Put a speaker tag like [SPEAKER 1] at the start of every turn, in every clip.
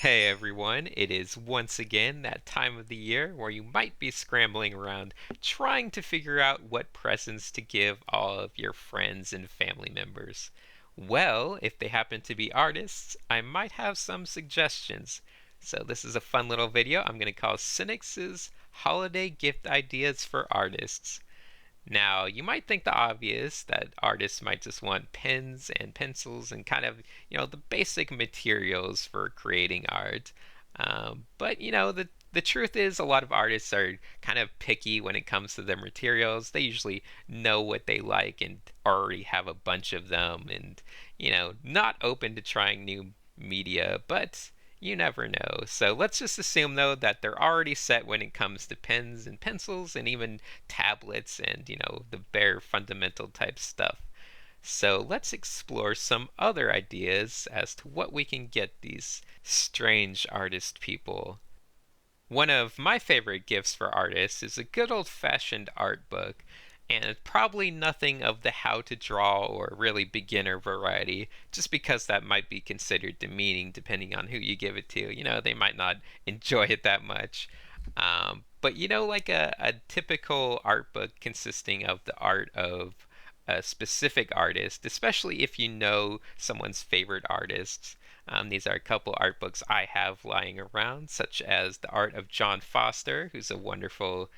[SPEAKER 1] Hey everyone, it is once again that time of the year where you might be scrambling around trying to figure out what presents to give all of your friends and family members. Well, if they happen to be artists, I might have some suggestions. So, this is a fun little video I'm going to call Cynic's Holiday Gift Ideas for Artists. Now, you might think the obvious that artists might just want pens and pencils and kind of, the basic materials for creating art. But the truth is, a lot of artists are kind of picky when it comes to their materials. They usually know what they like and already have a bunch of them and, not open to trying new media, but you never know. So let's just assume, though, that they're already set when it comes to pens and pencils and even tablets and, the bare fundamental type stuff. So let's explore some other ideas as to what we can get these strange artist people. One of my favorite gifts for artists is a good old fashioned art book, and probably nothing of the how to draw or really beginner variety, just because that might be considered demeaning depending on who you give it to. They might not enjoy it that much. But like a typical art book consisting of the art of a specific artist, especially if you know someone's favorite artists. These are a couple art books I have lying around, such as The Art of John Foster, who's a wonderful,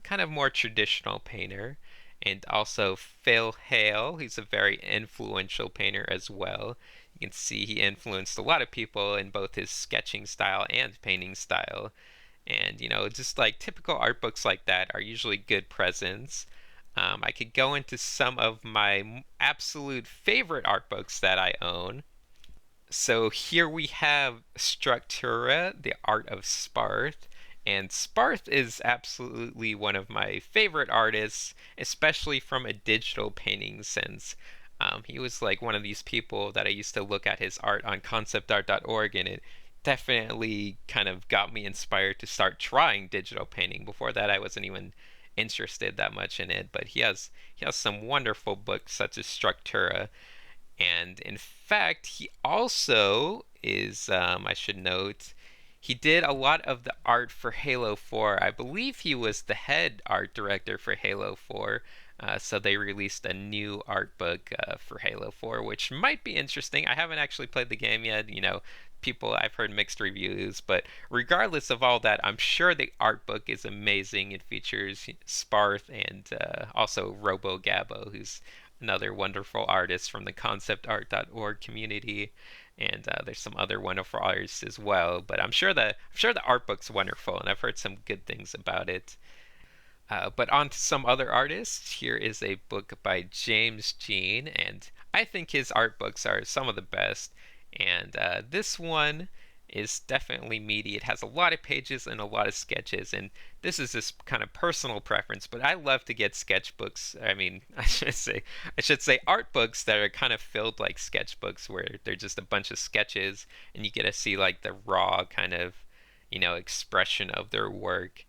[SPEAKER 1] kind of more traditional painter, and also Phil Hale, who's a very influential painter as well. You can see he influenced a lot of people in both his sketching style and painting style. And, just like typical art books like that are usually good presents. I could go into some of my absolute favorite art books that I own. So here we have Structura, the art of Sparth. And Sparth is absolutely one of my favorite artists, especially from a digital painting sense. He was like one of these people that I used to look at his art on conceptart.org, and it definitely kind of got me inspired to start trying digital painting. Before that, I wasn't even interested that much in it, but he has some wonderful books such as Structura. And in fact, he also is, I should note, he did a lot of the art for Halo 4. I believe he was the head art director for Halo 4. So they released a new art book for Halo 4, which might be interesting. I haven't actually played the game yet. I've heard mixed reviews, but regardless of all that, I'm sure the art book is amazing. It features Sparth and also Robo Gabbo, who's another wonderful artist from the conceptart.org community, and there's some other wonderful artists as well. But I'm sure the art book's wonderful, and I've heard some good things about it. But on to some other artists. Here is a book by James Jean, and I think his art books are some of the best. And this one is definitely meaty. It has a lot of pages and a lot of sketches, and this is just kind of personal preference. But I love to get sketchbooks. I mean, I should say art books that are kind of filled like sketchbooks, where they're just a bunch of sketches, and you get to see like the raw kind of, expression of their work.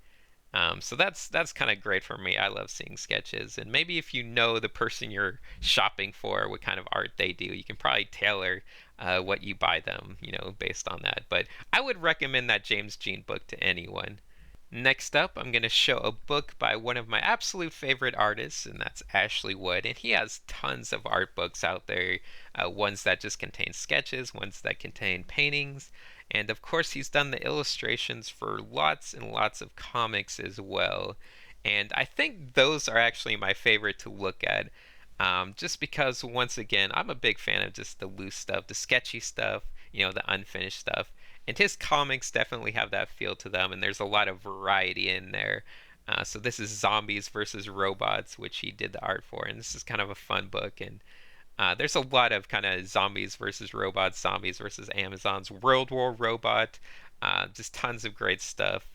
[SPEAKER 1] So that's kind of great for me. I love seeing sketches, and maybe if you know the person you're shopping for, what kind of art they do, you can probably tailor what you buy them, based on that. But I would recommend that James Jean book to anyone. Next up, I'm going to show a book by one of my absolute favorite artists, and that's Ashley Wood. And he has tons of art books out there, ones that just contain sketches, ones that contain paintings, and of course, he's done the illustrations for lots and lots of comics as well. And I think those are actually my favorite to look at. Just because, once again, I'm a big fan of just the loose stuff, the sketchy stuff, the unfinished stuff. And his comics definitely have that feel to them, and there's a lot of variety in there. So this is Zombies versus Robots, which he did the art for, and this is kind of a fun book. And there's a lot of kind of zombies versus robots, zombies versus Amazons, World War Robot, just tons of great stuff.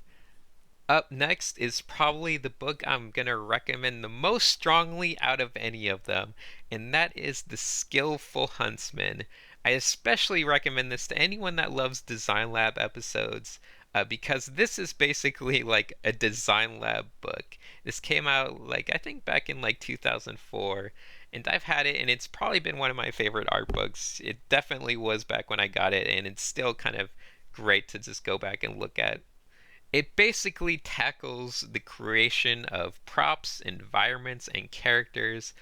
[SPEAKER 1] Up next is probably the book I'm going to recommend the most strongly out of any of them, and that is The Skillful Huntsman. I especially recommend this to anyone that loves Design Lab episodes. Because this is basically like a design lab book. This came out like I think back in like 2004, and I've had it, and it's probably been one of my favorite art books. It definitely was back when I got it, and it's still kind of great to just go back and look at. It basically tackles the creation of props, environments, and characters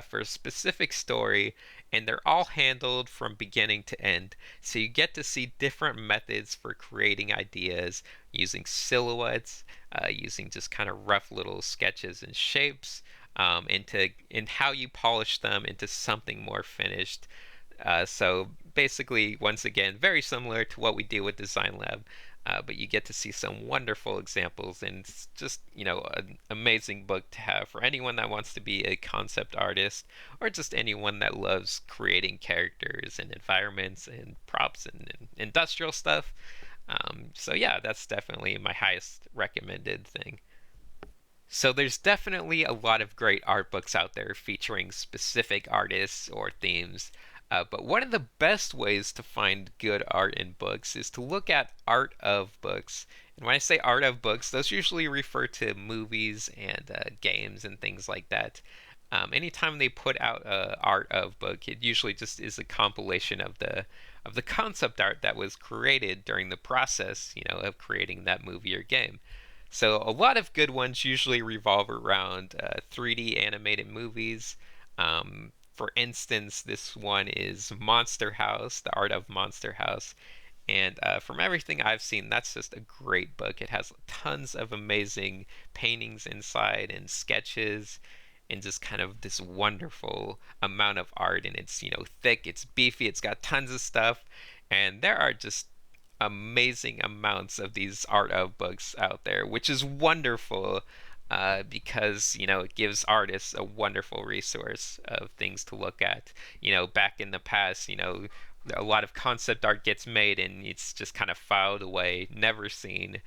[SPEAKER 1] for a specific story, and they're all handled from beginning to end. So you get to see different methods for creating ideas using silhouettes, using just kind of rough little sketches and shapes, and how you polish them into something more finished. So basically, once again, very similar to what we do with Design Lab, but you get to see some wonderful examples, and it's just, an amazing book to have for anyone that wants to be a concept artist, or just anyone that loves creating characters and environments and props and industrial stuff. So yeah, that's definitely my highest recommended thing. So there's definitely a lot of great art books out there featuring specific artists or themes. But one of the best ways to find good art in books is to look at art of books. And when I say art of books, those usually refer to movies and games and things like that. Anytime they put out a art of book, it usually just is a compilation of the concept art that was created during the process, of creating that movie or game. So a lot of good ones usually revolve around 3D animated movies. For instance, this one is Monster House, The Art of Monster House. And from everything I've seen, that's just a great book. It has tons of amazing paintings inside and sketches and just kind of this wonderful amount of art. And it's, thick, it's beefy, it's got tons of stuff. And there are just amazing amounts of these art of books out there, which is wonderful because it gives artists a wonderful resource of things to look at. Back in the past, a lot of concept art gets made and it's just kind of filed away, never seen.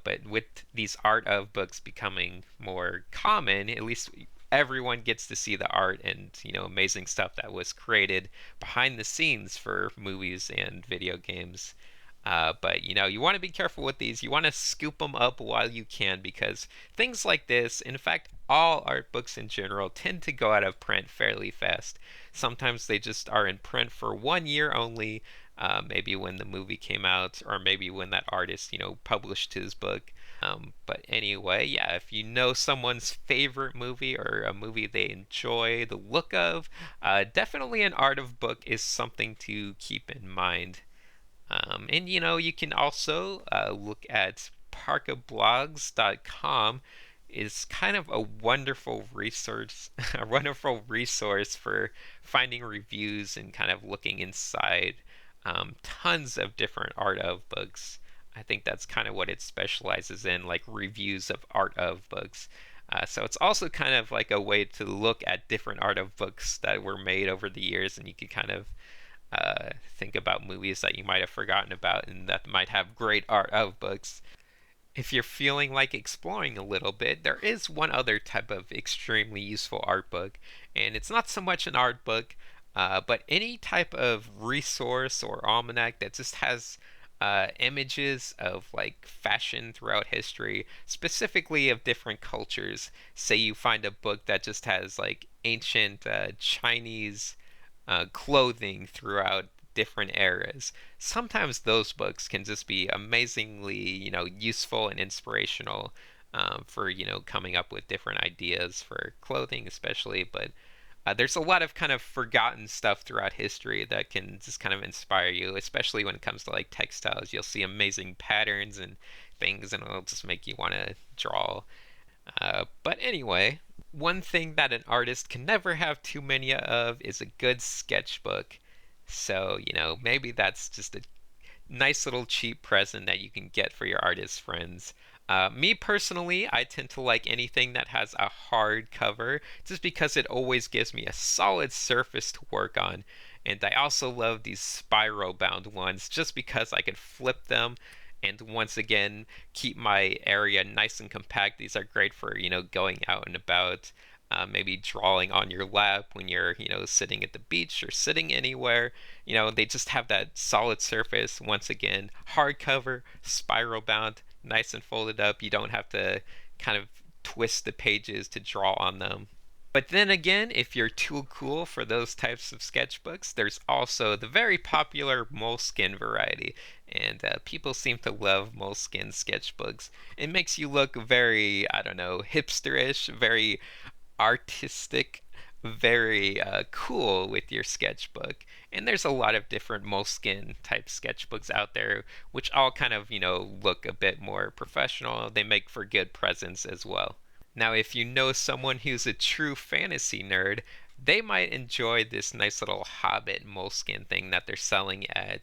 [SPEAKER 1] But with these art of books becoming more common, at least everyone gets to see the art and amazing stuff that was created behind the scenes for movies and video games. But you want to be careful with these. You want to scoop them up while you can because things like this, in fact, all art books in general, tend to go out of print fairly fast. Sometimes they just are in print for 1 year only, maybe when the movie came out, or maybe when that artist, published his book. But anyway, yeah, if you know someone's favorite movie or a movie they enjoy the look of, definitely an art of book is something to keep in mind. And you can also look at parkablogs.com is kind of a wonderful resource, a wonderful resource for finding reviews and kind of looking inside tons of different art of books. I think that's kind of what it specializes in, like reviews of art of books. So it's also kind of like a way to look at different art of books that were made over the years, and you can kind of think about movies that you might have forgotten about and that might have great art of books. If you're feeling like exploring a little bit, there is one other type of extremely useful art book, and it's not so much an art book, but any type of resource or almanac that just has images of like fashion throughout history, specifically of different cultures. Say you find a book that just has like ancient Chinese clothing throughout different eras. Sometimes those books can just be amazingly, useful and inspirational for, coming up with different ideas for clothing, especially. But there's a lot of kind of forgotten stuff throughout history that can just kind of inspire you, especially when it comes to like textiles. You'll see amazing patterns and things, and it'll just make you want to draw. But anyway, one thing that an artist can never have too many of is a good sketchbook. So, maybe that's just a nice little cheap present that you can get for your artist friends. Me personally, I tend to like anything that has a hard cover just because it always gives me a solid surface to work on. And I also love these spiral bound ones just because I could flip them and once again keep my area nice and compact. These are great for, going out and about. Maybe drawing on your lap when you're, sitting at the beach or sitting anywhere. They just have that solid surface. Once again, hardcover, spiral bound, nice and folded up. You don't have to kind of twist the pages to draw on them. But then again, if you're too cool for those types of sketchbooks, there's also the very popular moleskin variety. And people seem to love moleskin sketchbooks. It makes you look very, I don't know, hipsterish, very artistic, very cool with your sketchbook. And there's a lot of different moleskin type sketchbooks out there, which all kind of, look a bit more professional. They make for good presents as well. Now, if you know someone who's a true fantasy nerd, they might enjoy this nice little Hobbit moleskin thing that they're selling at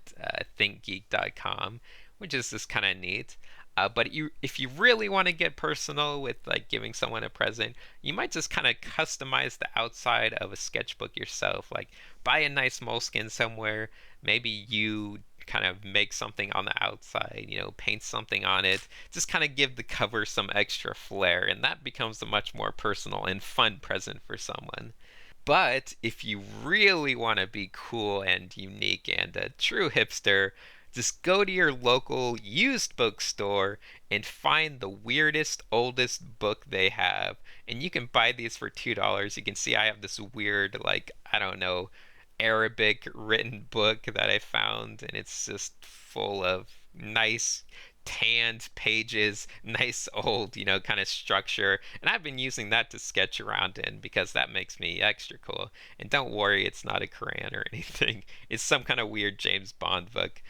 [SPEAKER 1] thinkgeek.com, which is just kind of neat. If you really want to get personal with like giving someone a present, you might just kind of customize the outside of a sketchbook yourself. Like buy a nice moleskin somewhere. Maybe you kind of make something on the outside, paint something on it. Just kind of give the cover some extra flair, and that becomes a much more personal and fun present for someone. But if you really want to be cool and unique and a true hipster, just go to your local used bookstore and find the weirdest, oldest book they have. And you can buy these for $2. You can see I have this weird, like, I don't know, Arabic written book that I found, and it's just full of nice tanned pages, nice old, kind of structure. And I've been using that to sketch around in because that makes me extra cool. And don't worry, it's not a Quran or anything. It's some kind of weird James Bond book.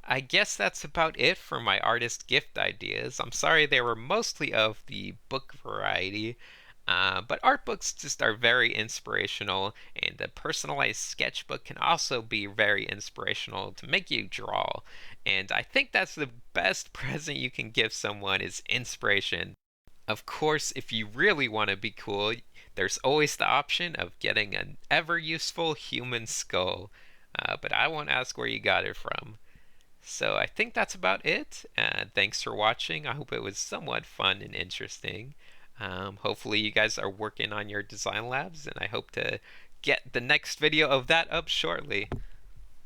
[SPEAKER 1] I guess that's about it for my artist gift ideas. I'm sorry they were mostly of the book variety, but art books just are very inspirational, and a personalized sketchbook can also be very inspirational to make you draw. And I think that's the best present you can give someone is inspiration. Of course, if you really want to be cool, there's always the option of getting an ever useful human skull. But I won't ask where you got it from. So I think that's about it. Thanks for watching. I hope it was somewhat fun and interesting. Hopefully you guys are working on your design labs, and I hope to get the next video of that up shortly.